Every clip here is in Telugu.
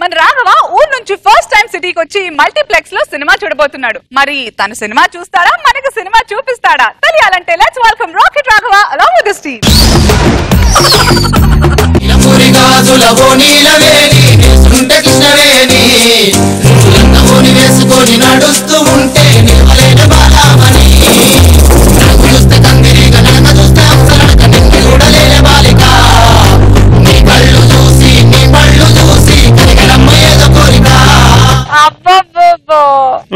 మన రాఘవ ఊరు నుంచి ఫస్ట్ టైం సిటీకి వచ్చి మల్టీప్లెక్స్ లో సినిమా చూడబోతున్నాడు. మరి తను సినిమా చూస్తాడా, మనకు సినిమా చూపిస్తాడా తెలియాలంటే let's welcome rocket Raghava along with his team. నడుస్తూ ఉంటే నిలవలేని బాలమని చూస్తే కందిరిగా నన్ను చూస్తే అవసరక నిన్ను చూడలేని బాలిక నీ కళ్ళు చూసి కనికరమ్మ ఏదో కోరిక.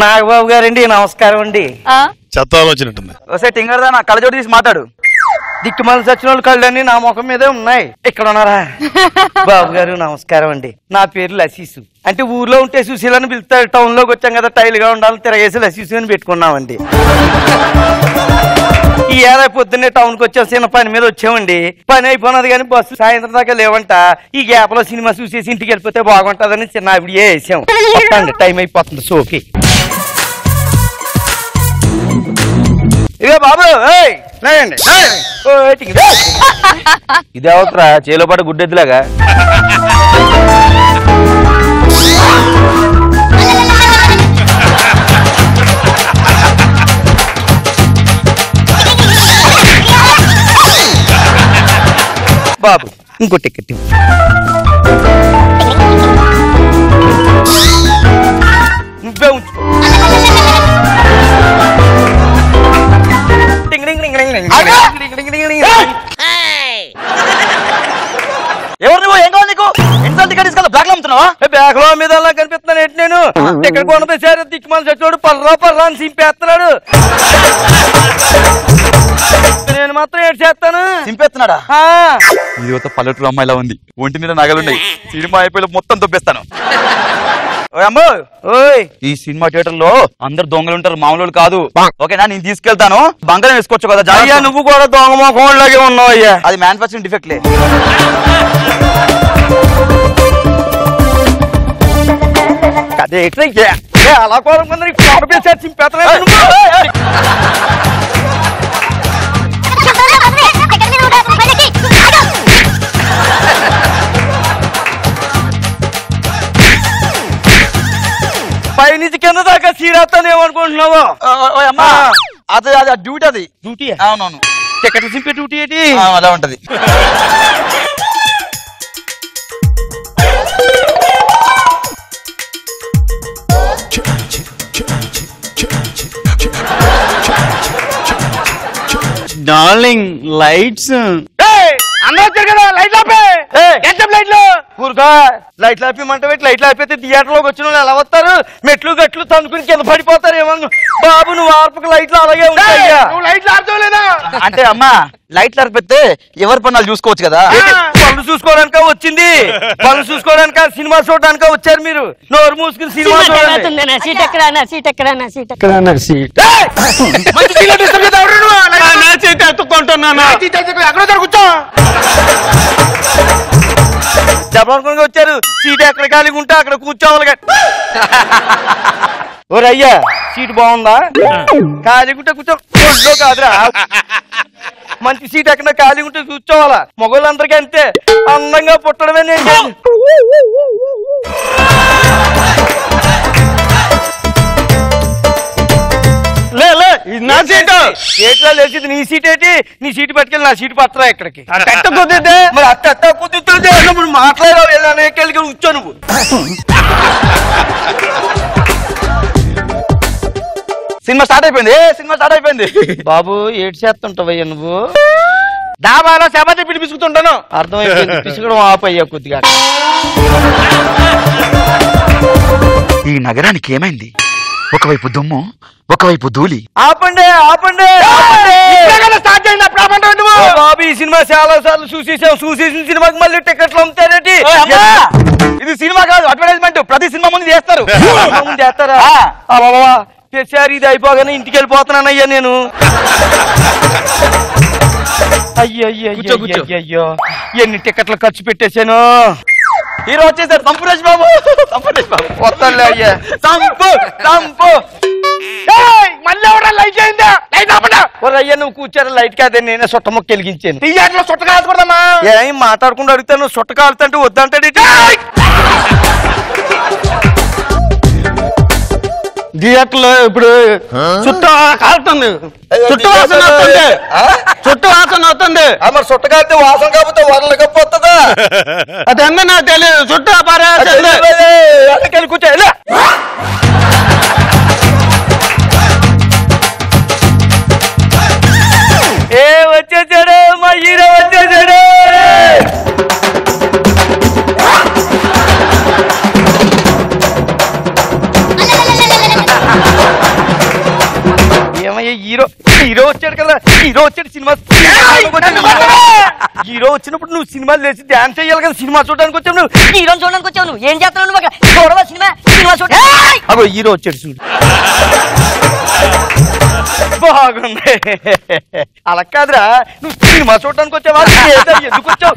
నాగబాబు గారండి, నమస్కారం అండి. చెత్తాలు వచ్చినట్టుంది. ఒకసారి టింగర్దా నా కళ్ళజోడు తీసి మాట్లాడు. దిక్కుమాల సచిన వాళ్ళు కళ్ళన్నీ నా ముఖం మీదే ఉన్నాయి. ఇక్కడ ఉన్నారా? బాబు గారు నమస్కారం అండి. నా పేరు లసీసు. అంటే ఊర్లో ఉంటే సుశీలని పిలుస్తారు, టౌన్ లోకి వచ్చాం కదా టైల్ గా ఉండాలని తిరగేసి లసీసు అని పెట్టుకున్నామండి. ఈ ఏడాది పొద్దున్నే టౌన్ కి వచ్చాం, చిన్న పని మీద వచ్చామండి. పని అయిపోయినది కానీ బస్సు సాయంత్రం దాకా లేవంట. ఈ గ్యాప్ లో సినిమా చూసేసి ఇంటికి వెళ్ళిపోతే బాగుంటదని చిన్న ఆవిడ వేసాం. టైం అయిపోతుంది సోకి. ఇదే బాబు ఇదే అవుతురా చేలో పాటు గుడ్డెద్దులాగా. బాబు ఇంకో టికెట్ నువ్వే ఉంచుకో. ఎవరు నువ్వు? ఏం కావాలి నీకు? ఎన్నిసార్లు టికెట్ తీసుకెళ్ళి బ్యాగ్ లో అమ్ముతున్నావా? బ్యాగ్ లో మీద కనిపిస్తున్నాను ఏంటి? నేను ఇక్కడ కొనపై సార్ దిక్కుమాలి చచ్చాడు, పర్రా అని సింపేస్తున్నాడు. నేను మాత్రం ఏడు చేస్తాను. సింపేస్తున్నాడా? ఇది ఒక పల్లెటూరు అమ్మాయిలా ఉంది, ఒంటి మీద నగలున్నాయి. సినిమా అయిపోయి మొత్తం దొబ్బేస్తాను. ఈ సినిమా థియేటర్ లో అందరు దొంగలు ఉంటారు, మామూలు కాదు. ఓకేనా? నేను తీసుకెళ్తాను, బంగారం వేసుకోవచ్చు కదా. అయ్యా నువ్వు కూడా దొంగ మొఖం లాగే ఉన్నావు అయ్యా. అది మ్యానుఫాక్చరింగ్ డిఫెక్ట్ లే. అదే అలా కోరుకుందని చింపేస్తున్నాడు. పైనుంచి కింద దాకా సీరేస్తాను ఏమనుకుంటున్నావు? అమ్మా అది డ్యూటీ. అది డ్యూటీ? అవునవును. టికెట్ చింపే డ్యూటీ ఏంటి? అలా ఉంటది. డార్లింగ్ లైట్స్ అందరూ వచ్చారు కదా, లైట్లు ఆపే. లైట్లు ఊరుగా లైట్లు ఆపేమంటే లైట్లు ఆపేస్తే థియేటర్ లోకి వచ్చిన వాళ్ళు ఎలా వస్తారు? మెట్లు గట్లు తనుకుని కింద పడిపోతారు ఏమో. బాబు నువ్వు ఆర్పక లైట్లు అలాగే ఉంటాయ్యా. లైట్లు ఆర్చలేదా? అంటే అమ్మా లైట్లు ఆర్పితే ఎవరి పనులు చూసుకోవచ్చు కదా. పనులు చూసుకోవడానిక వచ్చింది? పనులు చూసుకోవడానిక సినిమా చూడడానిక వచ్చారు మీరు? నోరు మూసుకుని సినిమా చూడండి. సీట్ ఎక్కడా సీట్ ఎక్కడా సీట్ ఎక్కడో కూర్చో. చెప్పనుకుని వచ్చారు, సీట్ ఎక్కడ ఖాళీగా ఉంటే అక్కడ కూర్చోవాలి. ఓరే అయ్యా సీట్ బాగుందా? ఖాళీగా ఉంటే కూర్చో. ఒళ్ళో కాదురా, మంచి సీట్ ఎక్కడ ఖాళీగా ఉంటే కూర్చోవాలా. మగవాళ్ళందరికీ అంతే, అందంగా పుట్టడమే. నేను నా సీట్ ఏట్లా లేచింది. నీ సీట్ ఏంటి? నీ సీట్ పట్టుకెళ్ళి నా సీట్ పట్టరా ఇక్కడికి. మరి అట్ట కుదురుతుంది. నువ్వు మాట్లాడావు కూర్చో నువ్వు. సినిమా స్టార్ట్ అయిపోయింది. బాబు ఏడు చేస్తుంటావయ్యా నువ్వు? దాబాలో చపాతీ పిడి పిసుకుతుంటాను. అర్థమైపోయింది, పిసుకడం ఆపయ్యా కొద్దిగా. ఈ నగరానికి ఏమైంది? ఒకవైపు దుమ్ము, ఒకవైపు ధూళి. ఆపండి బాబు, ఈ సినిమా చాలా సార్లు చూసేసాం. చూసేసిన సినిమాకి మళ్ళీ టికెట్లు అమ్ముతారేంటి? ఇది సినిమా కాదు, అడ్వర్టైజ్మెంట్. ప్రతి సినిమా ముందు చేస్తారు. చేస్తారా? సార్ ఇది అయిపోగానే ఇంటికి వెళ్ళిపోతున్నానయ్యా నేను. అయ్యో ఎన్ని టికెట్లు ఖర్చు పెట్టేశాను. హీరో వచ్చేసారు, సంపూర్ణేష్ బాబు. వస్తానులే అయ్యా. మళ్ళీ లైట్ అయిందా? లైట్ ఆపండి. అయ్యా నువ్వు కూర్చారు, లైట్ కాదే, నేనే సుట్ట మొక్క వెలిగించాను. థియేటర్ లో సుట్ట కాల్చకూడదమ్మా. ఏం మాట్లాడకుండా అడుగుతాను, సుట్ట కాలుతుంటే వద్దంటాడు. థియేటర్ లో ఇప్పుడు చుట్టూ కాలుతుంది, చుట్టూ వాసన అవుతుంది, చుట్టూ వాసన అవుతుంది. మరి చుట్ట కాలితే వాసన కాకపోతే వరలు కప్పొస్తుందా? అదన్నా నాకు తెలియదు. చుట్టూ పారేసింది. కూర్చో ఏ వచ్చేసాడు మా హీరో వచ్చేసాడు. ఏమయ్యా హీరో వచ్చాడు కదా, హీరో వచ్చాడు సినిమా. హీరో వచ్చినప్పుడు నువ్వు సినిమాలు లేచి డాన్స్ చేయాలి కదా, సినిమా చూడడానికి వచ్చావు. నువ్వు హీరో చూడడానికి వచ్చావు, నువ్వు ఏం చేస్తున్నావు? నువ్వు చూడవా సినిమా? సినిమా చూడ. అగో హీరో వచ్చాడు చూడు. బాగుంది. అలా కాదురా, నువ్వు సినిమా చూడడానికి వచ్చావా? ఎందుకు వచ్చావు?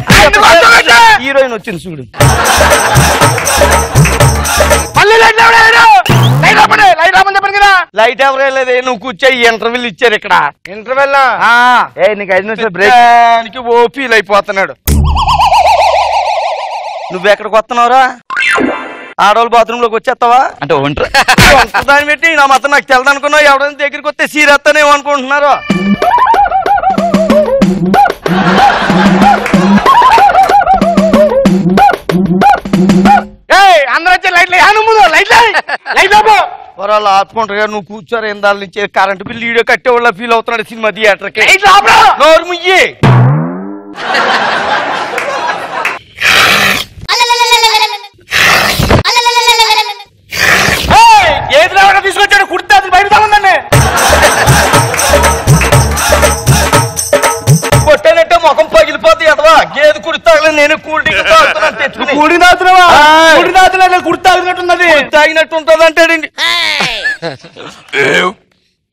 హీరోయిన్ వచ్చింది చూడు. లైట్ ఎవరే లేదే, నువ్వు కూర్చో. ఇంటర్వ్యూలు ఇచ్చారు ఇక్కడ. ఇంటర్వెల్ నీకు 5 నిమిషాలు బ్రేక్ ఓ ఫీల్ అయిపోతున్నాడు. నువ్వెక్కడికి వస్తున్నావురా? ఆడవాళ్ళు బాత్రూమ్ లోకి వచ్చేస్తావా? అంటే ఒంటరి దాన్ని పెట్టి నా మొత్తం నాకు తెలదనుకున్నావు. ఎవరైనా దగ్గరికి వస్తే సీరేస్తానేమో అనుకుంటున్నారు. అందరూ వచ్చే లైట్లు వాళ్ళు ఆపుకుంటారు. నువ్వు కూర్చోరు ఎందాల నుంచి కరెంటు బిల్లు వీడియో కట్టేవాళ్ళ ఫీల్ అవుతున్నాడు సినిమా థియేటర్ కి. నోరు ముయ్యి. ఏది రావడం తీసుకొచ్చాడు కుర్తా బయట ఉందండి. కొట్టానంటే ముఖం పగిలిపోతే ఎదవా. గేదె కుడితాగలే, నేను కూల్ డ్రింక్ తాగుతున్నాను తెచ్చుకుని. కుడి తాగుతున్నావా? కుడి తాగుతున్నా కుడి తాగినట్టున్నది. తాగినట్టు ఉంటుంది అంటాడండి.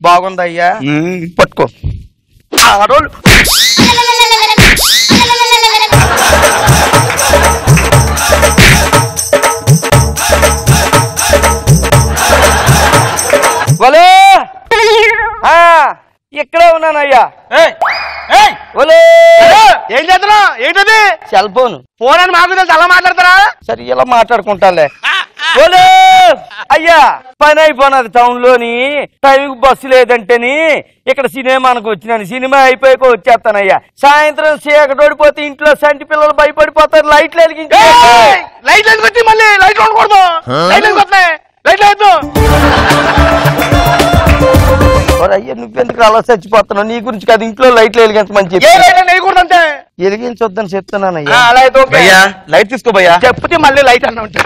బాగుంది అయ్యా, పట్టుకో. ఆడోళ్ళు వలే ఇక్కడే ఉన్నానయ్యా. ఏం చేస్తున్నా? ఏంటది? Cell phone. ఫోన్ అని మాకు తెలుసు, అలా మాట్లాడతారా? సరే ఇలా మాట్లాడుకుంటాలే. అయ్యా పని అయిపోయినది టౌన్ లోని, టైంకి బస్సు లేదంటేని ఇక్కడ సినిమానికి వచ్చినాను. సినిమా అయిపోయాక వచ్చేస్తానయ్యా. సాయంత్రం చీకటి ఓడిపోతే ఇంట్లో సంటి పిల్లలు భయపడిపోతారు. లైట్లు వెలిగించి లైట్ ఎందుకు మళ్ళీ లైట్ ఉండకూడదు. లైట్ ఎందుకు వస్తాయి? లైట్ లేదు. అయ్యా నువ్వెందుకు అలా చచ్చిపోతున్నావు? నీ గురించి కాదు, ఇంట్లో లైట్లు వెలిగించమని చెప్పి. వేయకూడదంటే వెలిగించొద్దని చెప్తున్నానయ్యా. అలా అయితే భయ్యా లైట్ తీసుకో భయ్యా. చెప్తే మళ్ళీ లైట్ అన్న ఉంటాయి.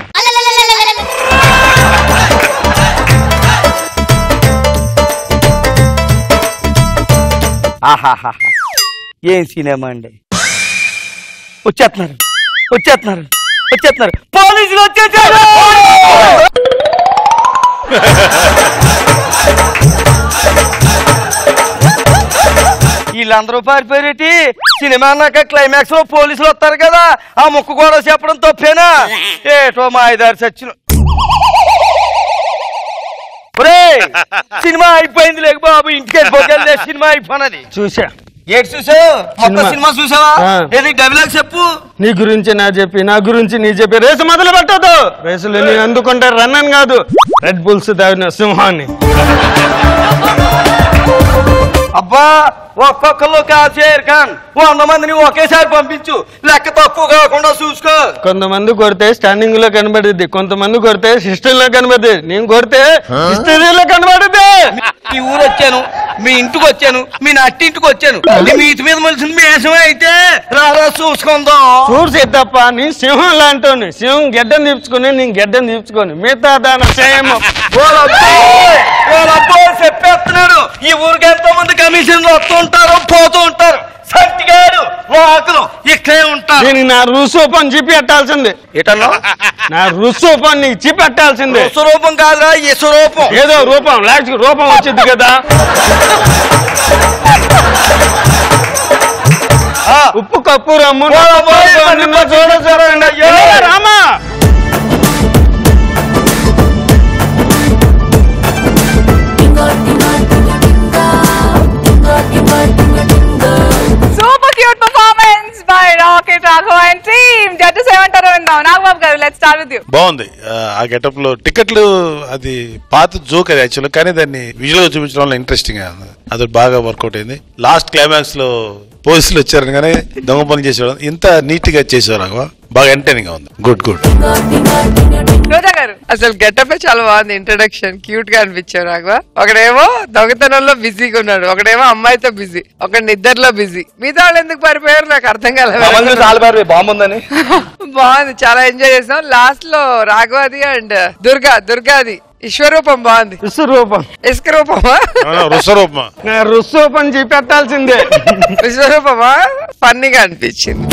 ఆహాహా ఏం సినిమా అండి. వచ్చేస్తున్నారు వచ్చేస్తున్నారు వచ్చేస్తున్నారు పోలీసులు వచ్చేసారు. వీళ్ళందరూ పారిపోయేటి. సినిమా అన్నాక క్లైమాక్స్ లో పోలీసులు వస్తారు కదా, ఆ ముక్కు కూడా చెప్పడం తప్పేనా? ఏటో మా 5-6 చచ్చిన. సినిమా అయిపోయింది లేక బాబు, ఇంటికి వెళ్ళిపోతే సినిమా అయిపోయినది. చూసా. ఏడు చూసావు? మొత్తం సినిమా చూసావా? ఏది డైలాగ్ చెప్పు. నీ గురించి నా చెప్పి, నా గురించి నీ చెప్పి రేసు మొదలు పెట్టదు. రేసులు నేను అందుకుంటే రన్ అని కాదు, రెడ్ బుల్స్ దాగిన సింహాన్ని. అబ్బా ఒక్కొక్కరు షేర్ ఖాన్ 100 మందిని ఒకేసారి పంపించు, లెక్క తక్కువ కాకుండా చూసుకో. కొంతమంది కొడితే స్టాండింగ్ లో కనబడుద్ది, కొంతమంది కొడితే సిస్టమ్ లో కనబడుద్ది, నేను కొడితే హిస్టరీలో కనబడుద్ది. మీ ఊరు వచ్చాను, మీ ఇంటికి వచ్చాను, మీ నట్టింటికి వచ్చాను. మీ ఇంటి మీద మలిసిన మేషమే అయితే రారా చూసుకుందాం. చూసి తప్ప నీ సింహం లాంటి సింహం గెడ్డను తీర్చుకుని నేను గెడ్డను తీర్చుకొని మిగతా దాని సేమ్. చెప్పేస్తున్నాడు. ఈ ఊరికి ఎంతో మంది కమిషన్లు వస్తూ ఉంటారు పోతూ ఉంటారు. సంటిగాడు వాకులు ఇక్కడే ఉంటారు. దీనికి నా రుసూపం చెప్పి పెట్టాల్సింది. ఏటన్నా? నా రుసూపం నీకు చెప్పి పెట్టాల్సింది. స్వరూపం కాదురా, ఈ స్వరూపం. ఏదో రూపం లాస్ట్ రూపం వచ్చింది కదా. ఉప్పు కప్పు రమ్ము చూడండి Rama. Super cute performance by rocket Raghava and team. Judges ఏమంటారో విందాం. నాగబాబు గారు లెట్స్ స్టార్ట్ విత్ యు. బాగుంది ఆ గెటప్ లో టికెట్లు అది పాత జోక్ అది యాక్చువల్, కానీ దాన్ని విజువల్ గా చూపించడం వల్ల ఇంట్రెస్టింగ్ అది బాగా వర్కౌట్ అయింది. లాస్ట్ క్లైమాక్స్ లో పోలీసులు వచ్చారు కానీ దొంగ పని చేసేవాడు ఇంత నీట్ గా చేసేవారు, బాగా ఎంటర్టైనింగ్ గా ఉంది. Good good. రోజా గారు అసలు గెటప్ చాలా బాగుంది. ఇంట్రడక్షన్ క్యూట్ గా అనిపించారు నాకు. ఒకడేమో దొంగతనంలో బిజీగా ఉన్నాడు, ఒకడేమో అమ్మాయితో బిజీ, ఒక నిద్రలో బిజీ. మిగతా వాళ్ళు ఎందుకు పారిపోయారు నాకు అర్థం కాలేదు. బాగుందని బాగుంది, చాలా ఎంజాయ్ చేసాం. లాస్ట్ లో రాఘవాది అండ్ దుర్గాది విశ్వరూపం బాగుంది. విశ్వరూపం ఇసుక రూపమా రుసరూపమా రుస్సూపం చూపెట్టాల్సిందే. విశ్వరూపమా ఫన్నీగా అనిపించింది.